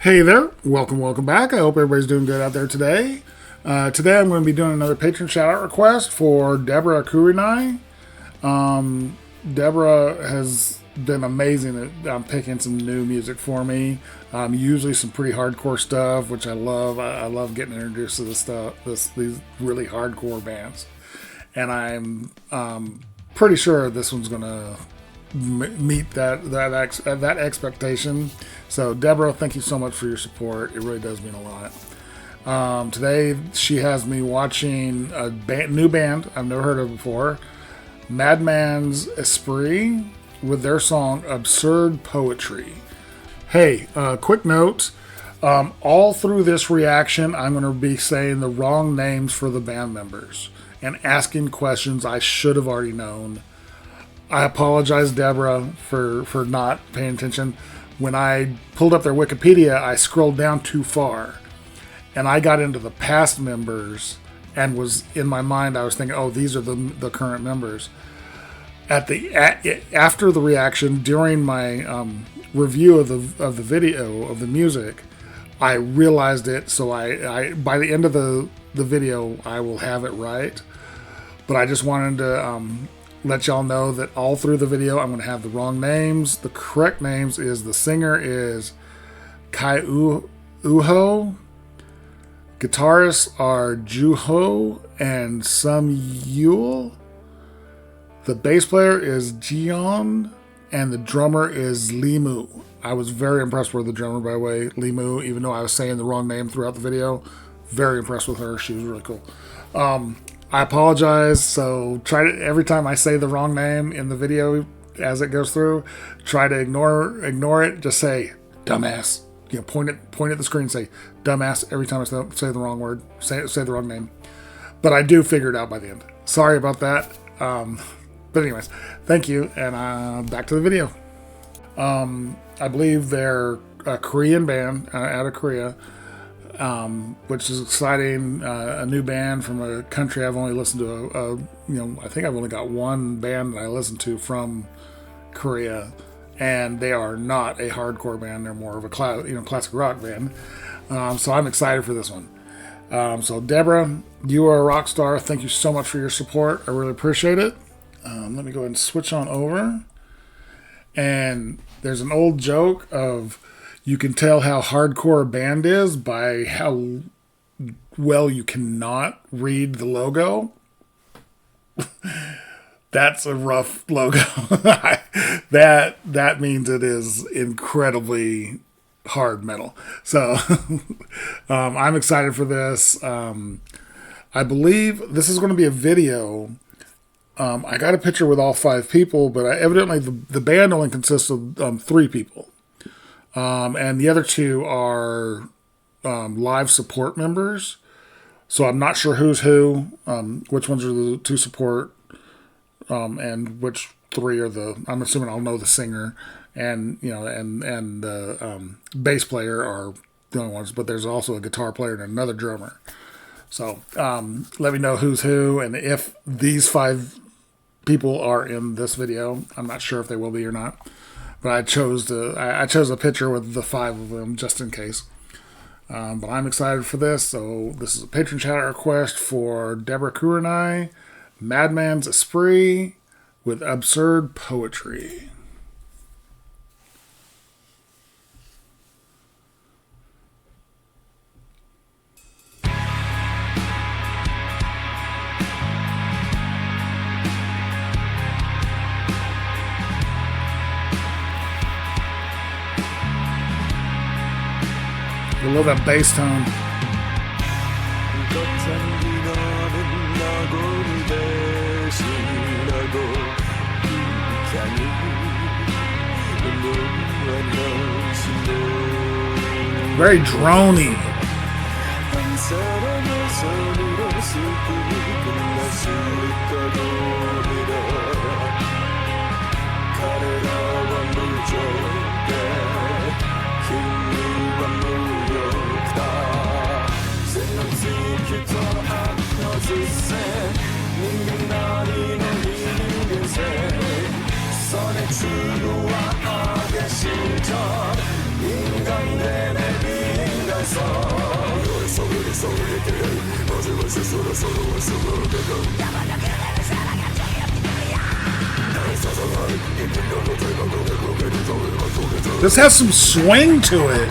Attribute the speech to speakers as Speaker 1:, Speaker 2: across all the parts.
Speaker 1: Hey there, welcome back. I hope everybody's doing good out there today. Today I'm going to be doing another patron shout out request for Deborah Kurinai. Deborah has been amazing at picking some new music for me. Usually some pretty hardcore stuff, which I love. I love getting introduced to this stuff, these really hardcore bands. And I'm pretty sure this one's going to meet that expectation. So Deborah, thank you so much for your support. It really does mean a lot. Today she has me watching a new band I've never heard of before, Madmans Esprit, with their song Absurd Poetry. Hey, quick note, all through this reaction I'm going to be saying the wrong names for the band members and asking questions I should have already known. I apologize, Deborah, for not paying attention. When I pulled up their Wikipedia, I scrolled down too far. And I got into the past members and was, in my mind, I was thinking, oh, these are the current members. After the reaction, during my review of the video, of the music, I realized it. So I by the end of the video, I will have it right. But I just wanted to let y'all know that all through the video I'm going to have the wrong names. The correct names is, the singer is Kai Uho, guitarists are Juho and Sum Yul, the bass player is Jion, and the drummer is Limu. I was very impressed with the drummer, by the way, Limu, even though I was saying the wrong name throughout the video. Very impressed with her. She was really cool. I apologize. So try to, every time I say the wrong name in the video as it goes through, try to ignore it. Just say dumbass. Point at the screen and say dumbass every time I say the wrong word, say the wrong name. But I do figure it out by the end. Sorry about that. But anyways, thank you, and back to the video. I believe they're a Korean band out of Korea. Which is exciting. A new band from a country I've only listened to. I think I've only got one band that I listen to from Korea, and they are not a hardcore band. They're more of a classic rock band. So I'm excited for this one. So Deborah, you are a rock star. Thank you so much for your support. I really appreciate it. Let me go ahead and switch on over. And there's an old joke of, you can tell how hardcore a band is by how well you cannot read the logo. That's a rough logo. That means it is incredibly hard metal. So I'm excited for this. I believe this is going to be a video. I got a picture with all 5 people, but evidently the band only consists of 3 people. And the other 2 are live support members. So I'm not sure who's who, which ones are the 2 support, and which 3 are I'm assuming I'll know the singer, and the bass player are the only ones, but there's also a guitar player and another drummer. So let me know who's who, and if these 5 people are in this video. I'm not sure if they will be or not. But I chose a picture with the 5 of them just in case. But I'm excited for this. So this is a patron shout out request for Deborah Kurinai, Madman's Esprit, with Absurd Poetry. I love that bass tone. Very drony.
Speaker 2: Sonic は激しいと人間でね
Speaker 1: This has some swing to it.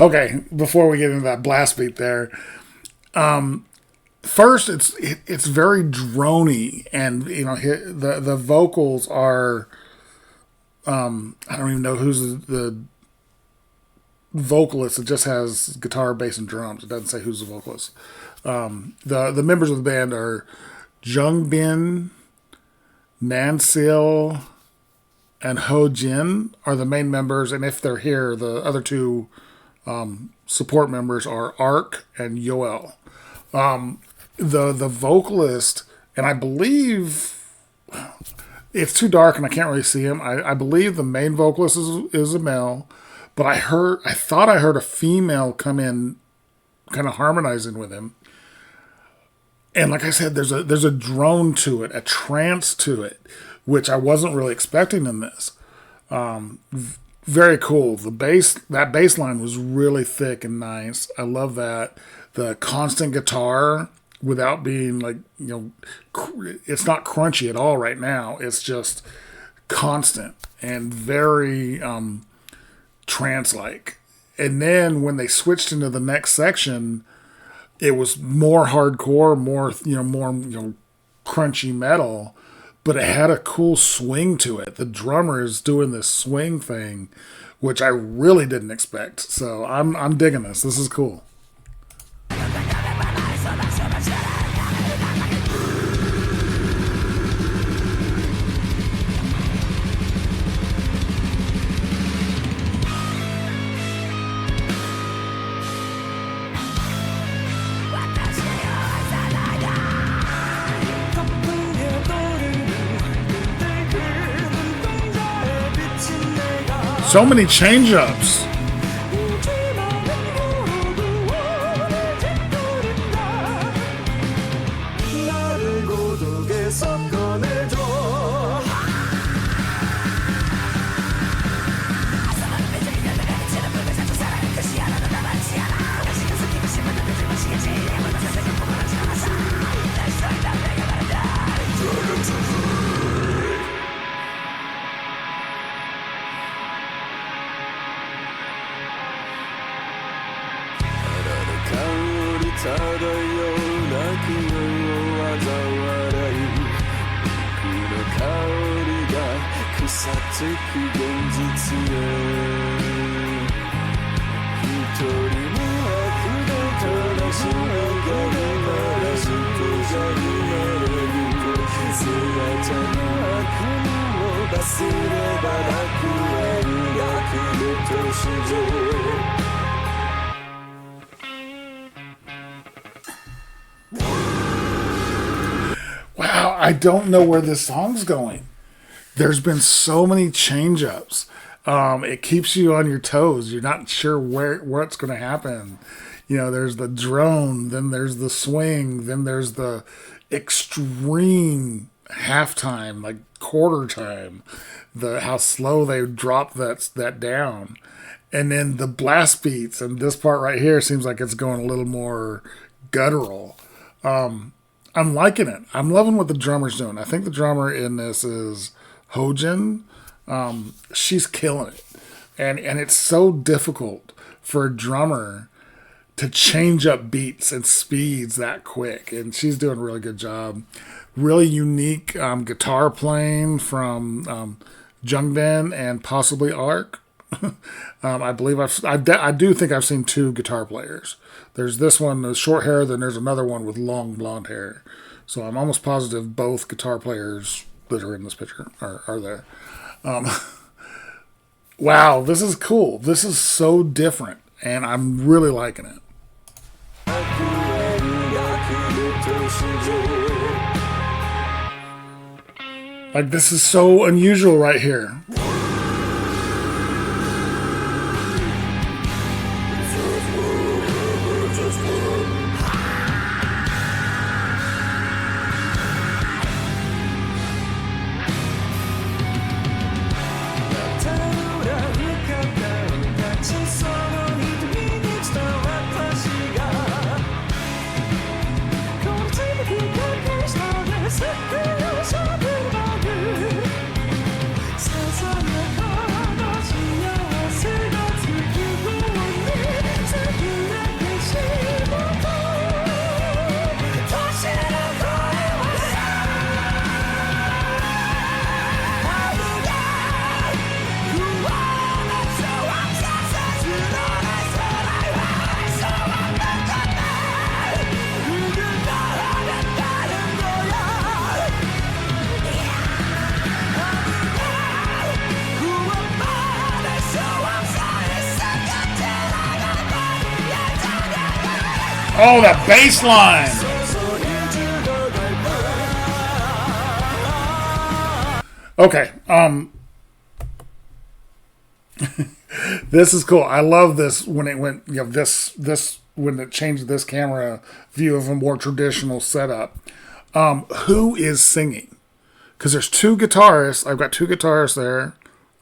Speaker 1: Okay, before we get into that blast beat there, first it's very droney, and you know the vocals are I don't even know who's the vocalist. It just has guitar, bass, and drums. It doesn't say who's the vocalist. The members of the band are Jung Bin, Nansil, and Ho Jin are the main members, and if they're here, the other two support members are Ark and Yoel. The vocalist, and I believe it's too dark and I can't really see him. I believe the main vocalist is a male, but I thought I heard a female come in, kind of harmonizing with him. And like I said, there's a drone to it, a trance to it, which I wasn't really expecting in this. Very cool. That bass line was really thick and nice. I love that. The constant guitar without being like, it's not crunchy at all right now. It's just constant and very trance-like. And then when they switched into the next section, it was more hardcore, more crunchy metal, but it had a cool swing to it. The drummer is doing this swing thing, which I really didn't expect. So I'm digging this. This is cool. So many change-ups. Wow, I don't know where this song's going. There's been so many change-ups. It keeps you on your toes. You're not sure what's going to happen. There's the drone, then there's the swing, then there's the extreme halftime, like quarter time. How slow they drop that down. And then the blast beats, and this part right here seems like it's going a little more guttural. I'm liking it. I'm loving what the drummer's doing. I think the drummer in this is Hojin. She's killing it. And it's so difficult for a drummer to change up beats and speeds that quick. And she's doing a really good job. Really unique guitar playing from Jungbin and possibly Ark. I believe I do think I've seen two guitar players. There's this one with short hair, then there's another one with long blonde hair. So I'm almost positive both guitar players that are in this picture are there. Wow, this is cool. This is so different, and I'm really liking it. Like, this is so unusual right here. Oh, that bass line! Okay, this is cool. I love this when it went, this when it changed this camera view of a more traditional setup. Who is singing? Because there's two guitarists. I've got two guitarists there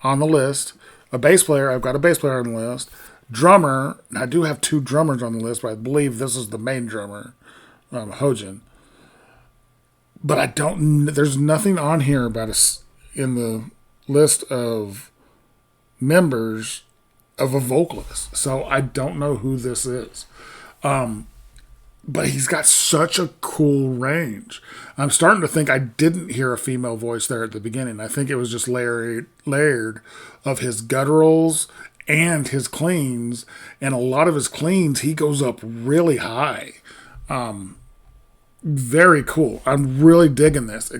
Speaker 1: on the list. A bass player. I've got a bass player on the list. Drummer. I do have two drummers on the list, but I believe this is the main drummer, Hojin. But I don't. There's nothing on here about us in the list of members of a vocalist, so I don't know who this is. But he's got such a cool range. I'm starting to think I didn't hear a female voice there at the beginning. I think it was just layered of his gutturals and his cleans. And a lot of his cleans, he goes up really high. Very cool. I'm really digging this.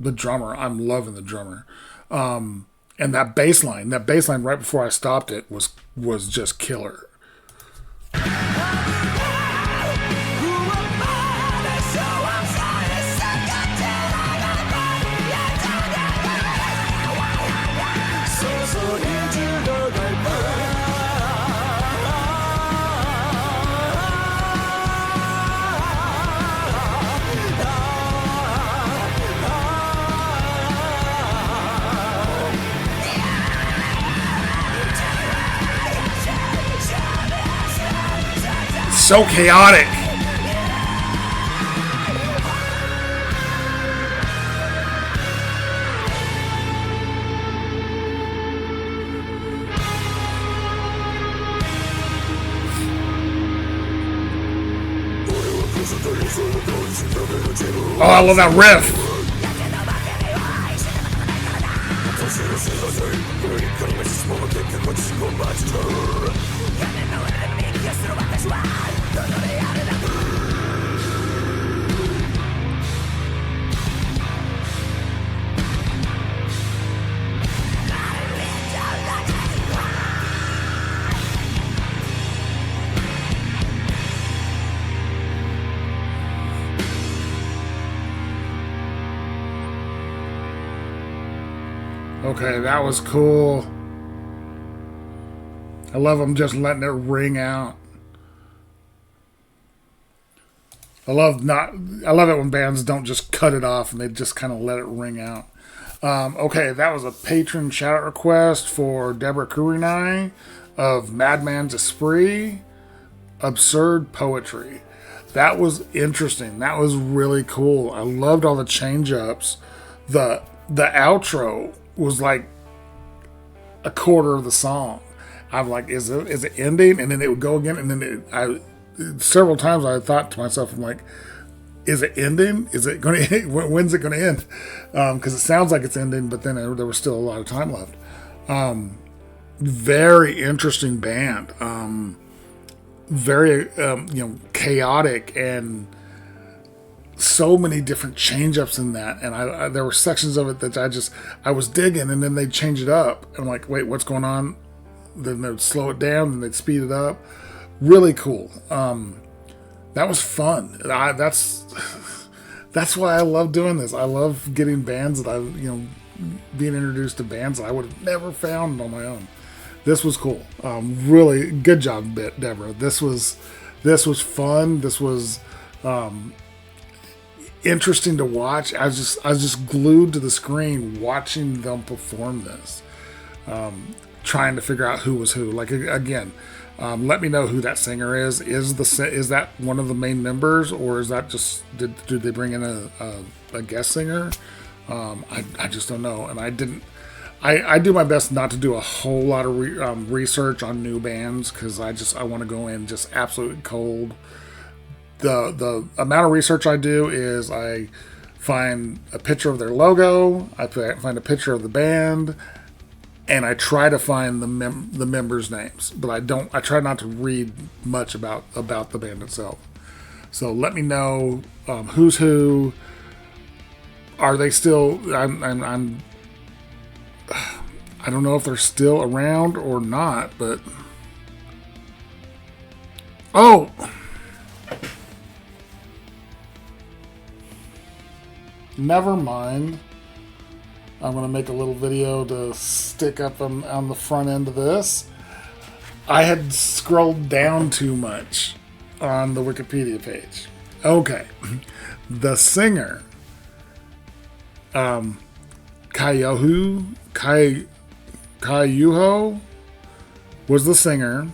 Speaker 1: The drummer, I'm loving the drummer. And that bass line right before I stopped it was just killer. So chaotic. Oh, I love that riff. Okay, that was cool. I love them just letting it ring out. I love it when bands don't just cut it off and they just kind of let it ring out. Okay, that was a patron shout out request for Deborah Kurinai of Madmans Esprit, Absurd Poetry. That was interesting. That was really cool. I loved all the change ups. The outro was like a quarter of the song. I'm like, is it ending? And then it would go again, and then several times I thought to myself, I'm like, is it ending? Is it going to? When's it going to end? Because it sounds like it's ending, but then there was still a lot of time left. Very interesting band. Very chaotic, and so many different change-ups in that. And there were sections of it that I was digging, and then they'd change it up. And I'm like, wait, what's going on? Then they'd slow it down, and they'd speed it up. Really cool. That was fun. That's why I love doing this. I love getting bands that being introduced to bands that I would have never found on my own. This was cool. Really good job, Deborah. This was fun. This was interesting to watch. I was just glued to the screen watching them perform this, trying to figure out who was who. Like, again, let me know who that singer is. Is that one of the main members, or is that just did they bring in a guest singer? I just don't know, and I didn't. I do my best not to do a whole lot of research on new bands, because I want to go in just absolutely cold. The amount of research I do is I find a picture of their logo, I find a picture of the band, and I try to find the members' names. But I try not to read much about the band itself. So let me know who's who. Are they still? I don't know if they're still around or not, but never mind. I'm going to make a little video to stick up on the front end of this. I had scrolled down too much on the Wikipedia page. Okay. The singer, Kayuho was the singer.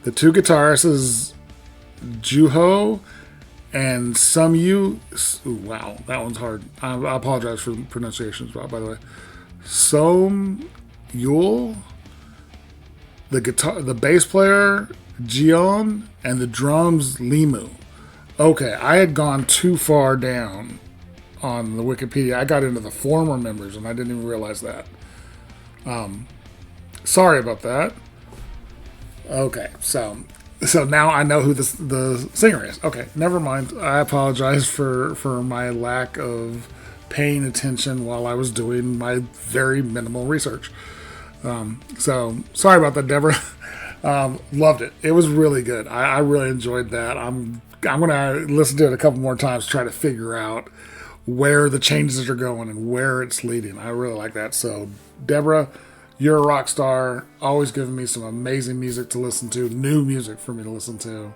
Speaker 1: The two guitarists is Juho and Sumyu. Wow, that one's hard. I apologize for the pronunciations, by the way. Som Yul, the bass player Jion, and the drums Limu. Okay, I had gone too far down on the Wikipedia. I got into the former members, and I didn't even realize that. Sorry about that. Okay, so now I know who the singer is. Okay, never mind. I apologize for my lack of paying attention while I was doing my very minimal research. So sorry about that, Deborah. Loved it. It was really good. I really enjoyed that. I'm gonna listen to it a couple more times, try to figure out where the changes are going and where it's leading. I really like that. So Deborah, you're a rock star. Always giving me some amazing music to listen to, new music for me to listen to.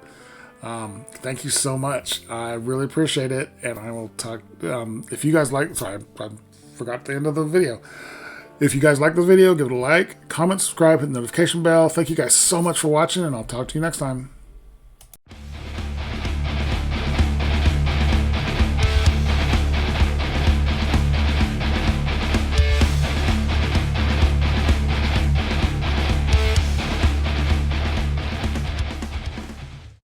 Speaker 1: Thank you so much. I really appreciate it. And I will talk. If you guys like, sorry, I forgot the end of the video. If you guys like the video, give it a like, comment, subscribe, hit the notification bell. Thank you guys so much for watching, and I'll talk to you next time.